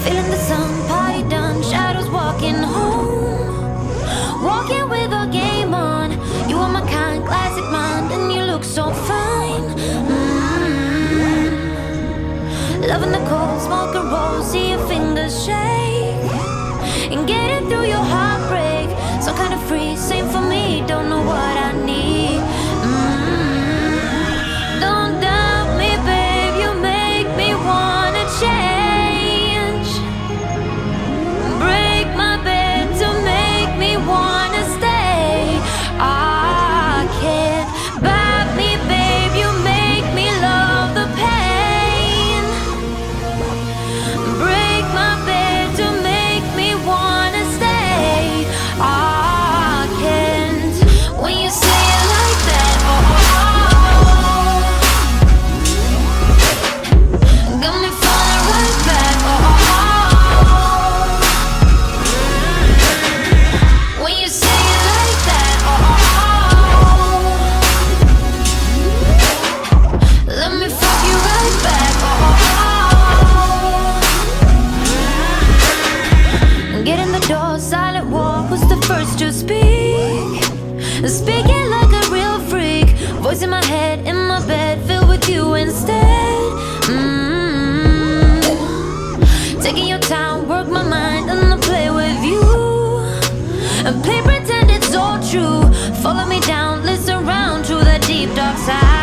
Feeling the sun, party done, shadows walking home. Walking with a game on. You are my kind, classic mind, and you look so fine. Loving the cold, smoke and roll, see your fingers shake. And getting through your heartbreak, so kind of free, same for me, don't know what I need. Don't doubt me, babe, you make me wanna change. Break my bed to make me wanna stay. I can't bite me, babe, you make me love the pain. Break my bed to make me wanna stay. I can't. When you say it like that, got me falling right back. When you say it like that, let me fuck you right back. Get in the door, silent walk, who's the first to speak? Speaking like a real freak, voice in my head, in my bed, filled with you instead. Taking your time, work my mind, and I'll play with you. And play pretend it's all true. Follow me down, listen round to the deep dark side.